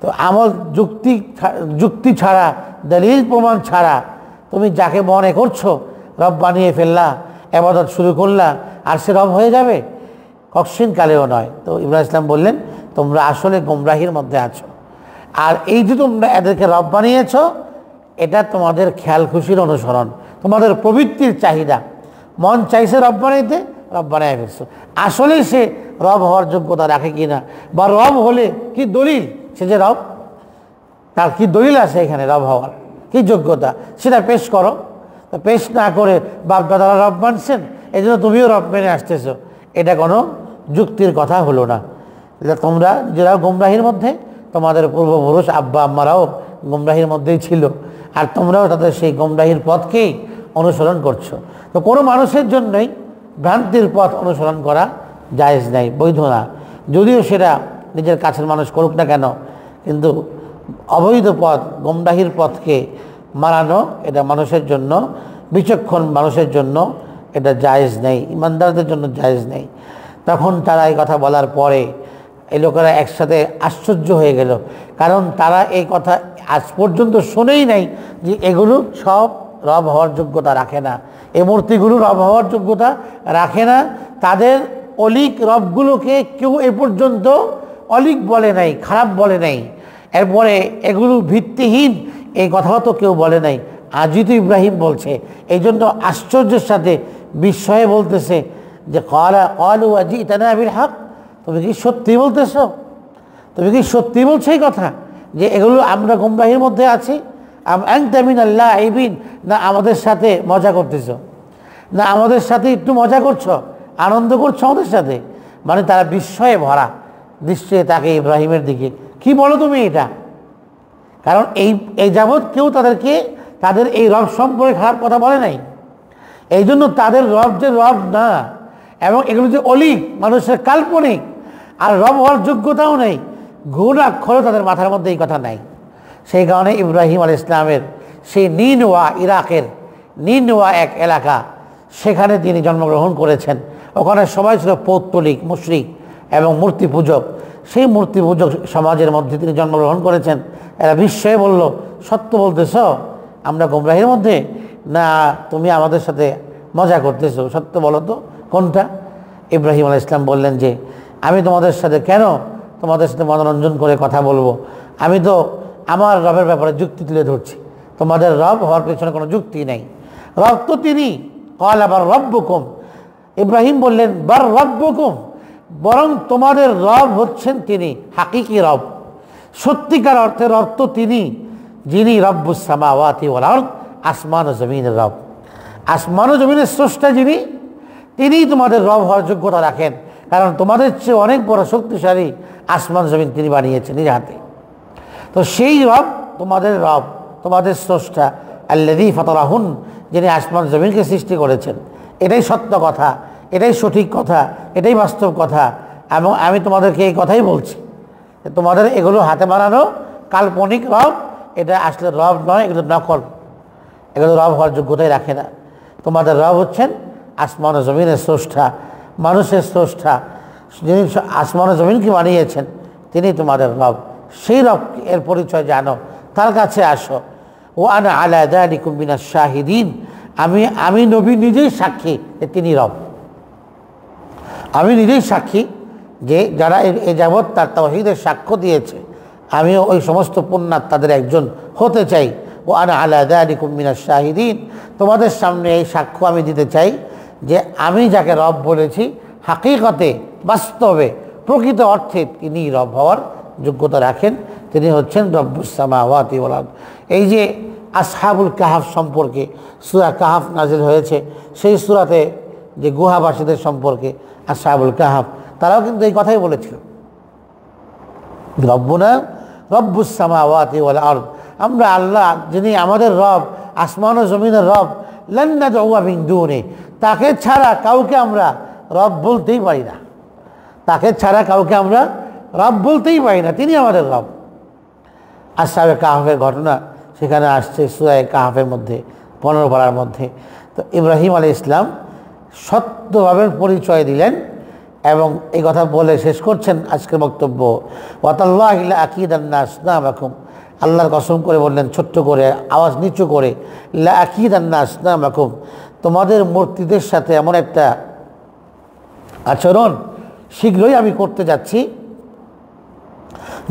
তো আমল যুক্তি ছাড়া, দলিল প্রমাণ ছাড়া তুমি যাকে মনে করছো রব বানিয়ে ফেললা, ইবাদত শুরু করলা, আর সে রব হয়ে যাবে? কখনো কালেও নয়। তো ইব্রাহিম ইসলাম বললেন, তোমরা আসলে গোমরাহির মধ্যে আছো। আর এই যে তোমরা এদেরকে রব বানিয়েছো, এটা তোমাদের খেয়াল খুশির অনুসরণ, তোমাদের প্রবৃত্তির চাহিদা। মন চাইছে রব বানাইতে, রব বানায় ফেলছো। আসলে সে রব হওয়ার যোগ্যতা রাখে কিনা, বা রব হলে কি দলিল সে যে রব, তার কি দলিল আছে এখানে রব হওয়ার, কি যোগ্যতা, সেটা পেশ করো। তো পেশ না করে বাপ দাদারা রব মানছেন, এই জন্য তুমিও রব মেনে আসতেছো, এটা কোনো যুক্তির কথা হলো না। এটা তোমরা যারা গোমরাহির মধ্যে, তোমাদের পূর্বপুরুষ আব্বা আম্মারাও গোমরাহির মধ্যেই ছিল, আর তোমরাও তাদের সেই গোমরাহির পথকেই অনুসরণ করছো। তো কোনো মানুষের জন্যই ভ্রান্তির পথ অনুসরণ করা জায়েজ নাই, বৈধ না, যদিও সেটা নিজের কাছের মানুষ করুক না কেন। কিন্তু অবৈধ পথ, গোমরাহির পথকে মারানো, এটা মানুষের জন্য, বিচক্ষণ মানুষের জন্য এটা জায়েজ নেই, ইমানদারদের জন্য জায়েজ নেই। তখন তারা এই কথা বলার পরে এই লোকেরা একসাথে আশ্চর্য হয়ে গেল, কারণ তারা এই কথা আজ পর্যন্ত শোনেই নাই যে এগুলো সব রব হওয়ার যোগ্যতা রাখে না, এই মূর্তিগুলো রব হওয়ার যোগ্যতা রাখে না। তাদের অলিক রবগুলোকে কেউ এ পর্যন্ত অলিক বলে নাই, খারাপ বলে নাই। এরপরে এগুলো ভিত্তিহীন, এই কথাও তো কেউ বলে নাই, আজই তো ইব্রাহিম বলছে। এই জন্য আশ্চর্যের সাথে বিস্ময়ে বলতেছে যে ক্বালু আজি'তানা বিল হক, তুমি কি সত্যি বলতেছো? তুমি কি সত্যি বলছো এই কথা যে এগুলো আমরা গোমরাহির মধ্যে আছি? আনতা মিনাল লাইবিন, না আমাদের সাথে মজা করতেছো, না আমাদের সাথে একটু মজা করছো, আনন্দ করছো আমাদের সাথে? মানে তারা বিস্ময়ে ভরা দৃশ্যে তাকে ইব্রাহিমের দিকে, কি বলো তুমি এটা? কারণ এই যাবৎ কেউ তাদেরকে তাদের এই রব সম্পর্কে খারাপ কথা বলে নাই। এই জন্য তাদের রব যে রব না, এবং এগুলো যে অলিক, মানুষের কাল্পনিক, আর রব হওয়ার যোগ্যতাও নেই, ঘুণাক্ষরও তাদের মাথার মধ্যে এই কথা নাই। সেই কারণে ইব্রাহিম আলাইহিস সালামের সেই নিনওয়া, ইরাকের নিনওয়া এক এলাকা, সেখানে তিনি জন্মগ্রহণ করেছেন। ওখানে সবাই ছিল পৌত্তলিক, মুশরিক এবং মূর্তি পূজক। সেই মূর্তি পূজক সমাজের মধ্যে তিনি জন্মগ্রহণ করেছেন। এরা বিস্ময়ে বলল, সত্য বলতেছ আমরা গোমরাহির মধ্যে, না তুমি আমাদের সাথে মজা করতেছো? সত্য বলো তো কোনটা? ইব্রাহিম আলাইহিস সালাম বললেন যে আমি তোমাদের সাথে কেন তোমাদের সাথে মনোরঞ্জন করে কথা বলবো? আমি তো আমার রবের ব্যাপারে যুক্তি তুলে ধরছি, তোমাদের রব হওয়ার পেছনে কোনো যুক্তি নেই। রব তো তিনি। ক্বালা বার রব্বুকুম, ইব্রাহিম বললেন বার রব্বুকুম, বরং তোমাদের রব হচ্ছেন তিনি, হাকিকি রব, সত্যিকার অর্থের রব তো তিনি, যিনি রব্বুস সামাওয়াতি ওয়াল আরদ, আসমান ও জমিনের রব, আসমান ও জমিনের স্রষ্টা যিনি, তিনিই তোমাদের রব হওয়ার যোগ্যতা রাখেন। কারণ তোমাদের চেয়ে অনেক বড় শক্তিশালী আসমান জমিন তিনি বানিয়েছেন নিজ হাতে। তো সেই রব তোমাদের রব, তোমাদের স্রষ্টা, আল্লাযী ফাতারাহুন, যিনি আসমান জমিনকে সৃষ্টি করেছেন। এটাই সত্য কথা, এটাই সঠিক কথা, এটাই বাস্তব কথা। এবং আমি তোমাদেরকে এই কথাই বলছি, তোমাদের এগুলো হাতে বানানো কাল্পনিক রব, এটা আসলে রব নয়, এগুলো নকল, এগুলো রব হওয়ার যোগ্যতাই রাখে না। তোমাদের রব হচ্ছেন আসমান ও জমিনের স্রষ্টা, মানুষের স্রষ্টা, যিনি আসমান ও জমিনকে বানিয়েছেন, তিনি তোমাদের রব। সেই রব এর পরিচয় জানো, তার কাছে আসো। ও আনা আলা যালিকুম মিনাশ শাহিদিন, আমি নবী নিজেই সাক্ষী যে তিনি রব। আমি নিজেই সাক্ষী যে যারা এ যাবৎ তার তাওহীদের সাক্ষ্য দিয়েছে, আমিও ওই সমস্ত পুণ্যাত তাদের একজন হতে চাই। ও আনা আলা যালিকুম মিনাশ শাহিদিন, তোমাদের সামনে এই সাক্ষ্য আমি দিতে চাই যে আমি যাকে রব বলেছি, হাকিকতে, বাস্তবে, প্রকৃত অর্থে তিনি রব হওয়ার যোগ্যতা রাখেন। তিনি হচ্ছেন রব্বুস সামাওয়াতি ওয়াল আরদ। এই যে আসহাবুল কাহাফ সম্পর্কে সূরা কাহাফ নাজিল হয়েছে, সেই সূরাতে যে গুহাবাসীদের সম্পর্কে আসহাবুল কাহাফ, তারাও কিন্তু এই কথাই বলেছিল, রব্বুনা রব্বুস সামাওয়াতি ওয়াল আরদ, আমরা আল্লাহ যিনি আমাদের রব, আসমান ও জমিনের রব, লান নাদউ মিন দুনি, তাকে ছাড়া কাউকে আমরা রব বলতেই পারি না, তাকে ছাড়া কাউকে আমরা রব বলতেই পারি না, তিনি আমাদের রব। আসহাবে কাহাফের ঘটনা সেখানে আসছে সূরা কাহাফের মধ্যে 15 পারার মধ্যে। তো ইব্রাহিম আলাইহিস সালাম সত্যভাবে পরিচয় দিলেন এবং এই কথা বলে শেষ করছেন আজকের বক্তব্য, ওয়াতাল্লাহি লা আকিদান্না আসনামাকুম, আল্লাহর কসম করে বললেন ছোট্ট করে আওয়াজ নিচু করে, লা আকিদান্না আসনামাকুম, তোমাদের মূর্তিদের সাথে এমন একটা আচরণ শীঘ্রই আমি করতে যাচ্ছি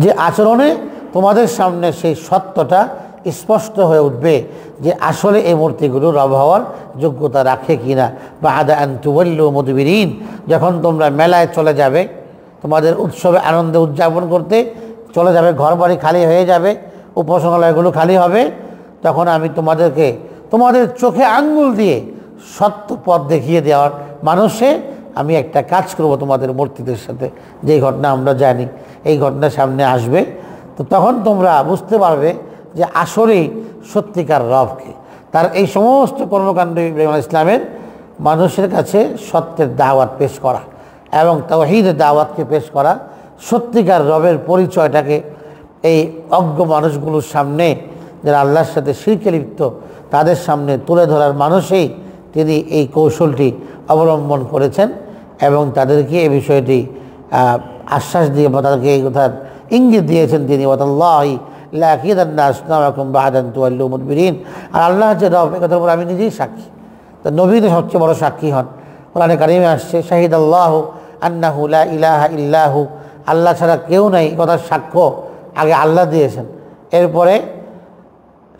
যে আচরণে তোমাদের সামনে সেই সত্যটা স্পষ্ট হয়ে উঠবে যে আসলে এই মূর্তিগুলো রব হওয়ার যোগ্যতা রাখে কিনা। বা আদা আন তুওয়াল্লু মুদবিরিন, যখন তোমরা মেলায় চলে যাবে, তোমাদের উৎসবে আনন্দে উদযাপন করতে চলে যাবে, ঘর বাড়ি খালি হয়ে যাবে, উপাসনালয়গুলো খালি হবে, তখন আমি তোমাদেরকে তোমাদের চোখে আঙ্গুল দিয়ে সত্য পথ দেখিয়ে দেওয়ার মানুষে আমি একটা কাজ করব তোমাদের মূর্তিদের সাথে, যেই ঘটনা আমরা জানি এই ঘটনা সামনে আসবে। তো তখন তোমরা বুঝতে পারবে যে আসলেই সত্যিকার রবকে। তার এই সমস্ত কর্মকাণ্ড ইব্রাহিম আলাইহিস সালামের মানুষের কাছে সত্যের দাওয়াত পেশ করা এবং তাওহীদের দাওয়াতকে পেশ করা, সত্যিকার রবের পরিচয়টাকে এই অজ্ঞ মানুষগুলোর সামনে, যারা আল্লাহর সাথে শিরকে লিপ্ত, তাদের সামনে তুলে ধরার মানুষেই তিনি এই কৌশলটি অবলম্বন করেছেন এবং তাদেরকে এই বিষয়টি আশ্বাস দিয়ে বা তাদেরকে এই কথার ইঙ্গিত দিয়েছেন তিনি, ওয়াতাল্লাহি লা আকিদান্না আসনামাকুম বা'দা আন তুওয়াল্লু মুদবিরিন। আর আল্লাহ যে রব, এই কথার উপর আমি নিজেই সাক্ষী। তো নবী তো সবচেয়ে বড় সাক্ষী হন। কোরআনে কারিমে আসছে, শাহিদাল্লাহু আন্নাহু লা ইলাহা ইল্লাহু, আল্লাহ ছাড়া কেউ নাই, এই কথার সাক্ষ্য আগে আল্লাহ দিয়েছেন। এরপরে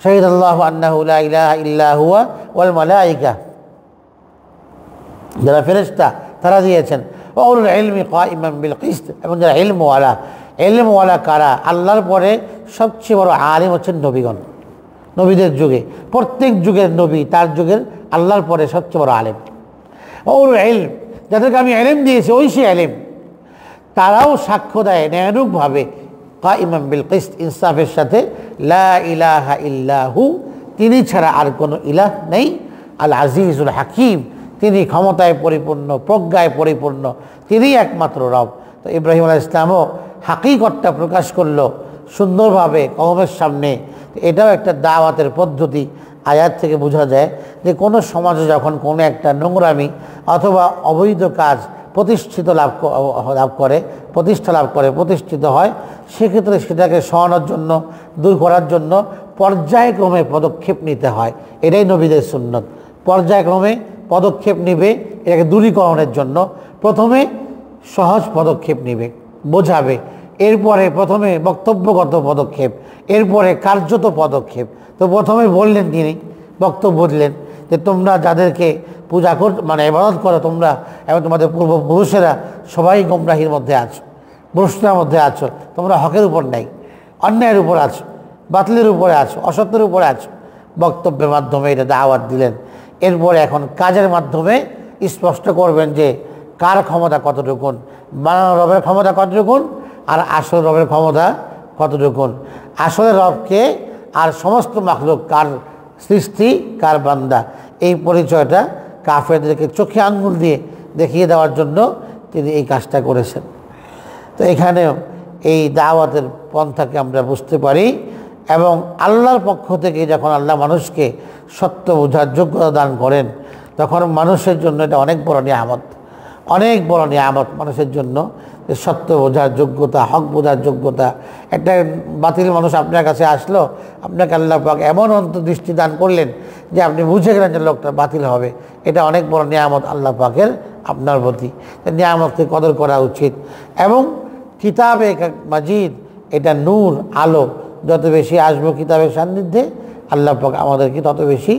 শাহিদাল্লাহু আন্নাহু লা ইলাহা ইল্লা হুয়া ওয়াল মালাইকা, যারা ফেরেশতা তারা দিয়েছেন, ওয়া উলুল ইলমি কাইমান বিল কিসত, এবং যারা ইলমওয়ালা কারা, আল্লাহর পরে সবচেয়ে বড় আলিম হচ্ছেন নবীগণ। নবীদের যুগে, প্রত্যেক যুগের নবী তার যুগের আল্লাহর পরে সবচেয়ে বড় আলিম। ওয়া উলুল ইলম, যাদেরকে আমি ইলম দিয়েছি ওই সে ইলম, তারাও সাক্ষ্য দেয় ন্যায়ানুগভাবে কাইমান বিল কিসত, ইনসাফের সাথে, লা ইলাহা ইল্লাহু, তিনি ছাড়া আর কোনো ইলাহ নেই, আল আজিজুল হাকিম, তিনি ক্ষমতায় পরিপূর্ণ, প্রজ্ঞায় পরিপূর্ণ, তিনিই একমাত্র রব। তো ইব্রাহিম আলাইহিস সালামও হাকিকতটা প্রকাশ করলো সুন্দরভাবে কওমের সামনে। এটাও একটা দাওয়াতের পদ্ধতি। আয়াত থেকে বোঝা যায় যে কোনো সমাজে যখন কোনো একটা নোংরামি অথবা অবৈধ কাজ প্রতিষ্ঠিত প্রতিষ্ঠিত হয়, সেক্ষেত্রে সেটাকে সরানোর জন্য, দূর করার জন্য পর্যায়ক্রমে পদক্ষেপ নিতে হয়। এটাই নবীদের সুন্নত। পর্যায়ক্রমে পদক্ষেপ নেবে এটাকে দূরীকরণের জন্য। প্রথমে সহজ পদক্ষেপ নেবে, বোঝাবে, এরপরে প্রথমে বক্তব্যগত পদক্ষেপ, এরপরে কার্যত পদক্ষেপ। তো প্রথমে বললেন তিনি, বক্তব্য দিলেন যে তোমরা যাদেরকে পূজা ইবাদত করো তোমরা এবং তোমাদের পূর্বপুরুষেরা সবাই গোমরাহির মধ্যে আছো, ভ্রষ্টার মধ্যে আছো, তোমরা হকের উপর নাই, অন্যায়ের উপর আছো, বাতিলের উপরে আছো, অসত্যের উপরে আছো। বক্তব্যের মাধ্যমে এটা দাওয়াত দিলেন। এরপরে এখন কাজের মাধ্যমে স্পষ্ট করবেন যে কার ক্ষমতা কতটুকুন, বানানো রবের ক্ষমতা কতটুকুন আর আসল রবের ক্ষমতা কতটুকুন, আসলে রবকে আর সমস্ত মাখলুক কার সৃষ্টি, কার বান্দা, এই পরিচয়টা কাফেরদেরকে চোখে আঙ্গুল দিয়ে দেখিয়ে দেওয়ার জন্য তিনি এই কাজটা করেছেন। তো এখানেও এই দাওয়াতের পন্থাকে আমরা বুঝতে পারি এবং আল্লাহর পক্ষ থেকে যখন আল্লাহ মানুষকে সত্য বোঝার যোগ্যতা দান করেন, তখন মানুষের জন্য এটা অনেক বড় নিয়ামত, অনেক বড় নিয়ামত মানুষের জন্য, যে সত্য বোঝার যোগ্যতা, হক বোঝার যোগ্যতা। একটা বাতিল মানুষ আপনার কাছে আসলো, আপনাকে আল্লাহ পাক এমন অন্তর্দৃষ্টি দান করলেন যে আপনি বুঝে গেলেন যে লোকটা বাতিল হবে। এটা অনেক বড় নিয়ামত আল্লাহ পাকের আপনার প্রতি। নিয়ামতকে কদর করা উচিত। এবং কিতাবে মাজিদ এটা নূর, আলো, যত বেশি আসবো কিতাবের সান্নিধ্যে আল্লাহ পাক আমাদেরকে তত বেশি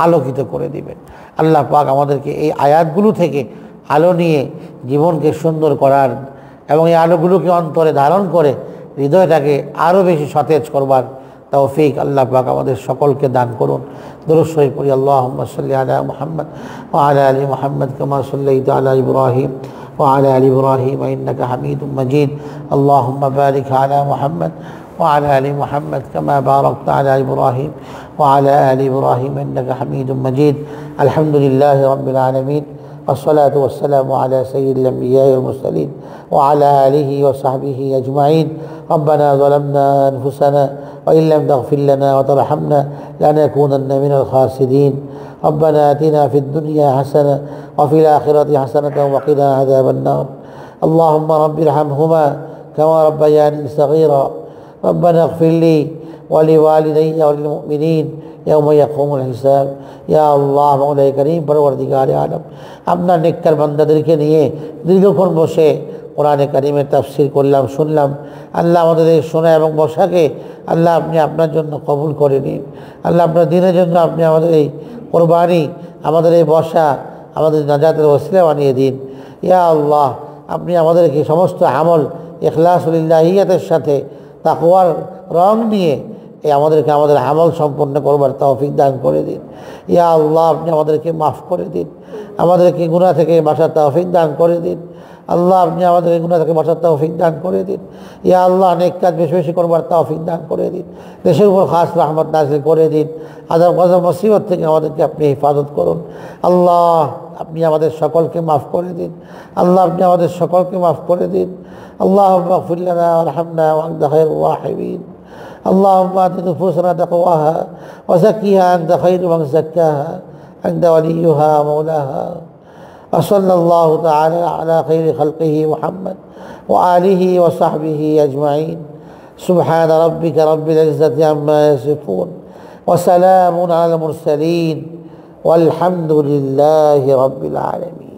আলোকিত করে দিবেন। আল্লাহ পাক আমাদেরকে এই আয়াতগুলো থেকে আলো নিয়ে জীবনকে সুন্দর করার এবং এই আলোগুলোকে অন্তরে ধারণ করে হৃদয়টাকে আরও বেশি সতেজ করবার তৌফিক আল্লাহ পাক আমাদের সকলকে দান করুন। দরুদ শরীফ পড়ি। আল্লাহুম্মা সাল্লি আলা মুহাম্মদ ওয়া আলা আলি মুহাম্মদ কামা সাল্লাইতা আলা ইব্রাহিম ওয়া আলা আলি ইব্রাহিম ইন্নাকা হামিদুম মাজিদ। আল্লাহুম্মা বারিক আলা মুহাম্মদ وعلى آل محمد كما باركت على إبراهيم وعلى آل إبراهيم إنك حميد مجيد. الحمد لله رب العالمين والصلاة والسلام على سيد الأنبياء والمرسلين وعلى آله وصحبه أجمعين. ربنا ظلمنا أنفسنا وإن لم تغفر لنا وترحمنا لنكونن من الخاسرين. ربنا آتنا في الدنيا حسنة وفي الآخرة حسنة وقنا عذاب النار. اللهم رب ارحمهما كما ربياني صغيرا ربنا اغفر لي ولوالدي وللمؤمنين يوم يقوم الحساب يا الله মওলাই করিম পরবর্তীকারে আলম আপনার নেককার বান্দাদেরকে নিয়ে দীর্ঘক্ষণ বসে কোরআনে কারিমের তাফসীর করলাম শুনলাম। আল্লাহ আমাদের এই শোনা এবং বসাকে আল্লাহ আপনি আপনার জন্য কবুল করে নিন। আল্লাহ আপনার দিনের জন্য আপনি আমাদের এই কোরবানি আমাদের এই বসা আমাদের নাজাতের ওসিলা বানিয়ে দিন। ইয়া আল্লাহ আপনি আমাদেরকে সমস্ত আমল ইখলাসুলিল্লাহিয়াতের সাথে তাকওয়ার রং নিয়ে আমাদেরকে আমাদের আমল সম্পন্ন করবার তৌফিক দান করে দিন। ইয়া আল্লাহ আপনি আমাদেরকে মাফ করে দিন, আমাদেরকে গুনাহ থেকে বাঁচার তৌফিক দান করে দিন। আল্লাহ আপনি আমাদেরকে গুনাহ থেকে বাঁচার তৌফিক দান করে দিন। ইয়া আল্লাহ নেক কাজ বেশি বেশি করবার তৌফিক দান করে দিন। দেশের উপর খাস রহমত নাযিল করে দিন। আযাব গজব মুসিবত থেকে আমাদেরকে আপনি হেফাজত করুন। আল্লাহ আপনি আমাদের সকলকে মাফ করে দিন। আল্লাহ আপনি আমাদের সকলকে মাফ করে দিন। আল্লাহুম্মা ইগফির লানা ওয়ারহামনা ওয়া আনতা খায়রুর রাহিমিন। اللهم آت نفوسنا تقواها وزكها أنت خير من زكاها أنت وليها ومولاها وصلى الله تعالى على خير خلقه محمد وآله وصحبه أجمعين سبحان ربك رب العزة عما يصفون وسلام على المرسلين والحمد لله رب العالمين.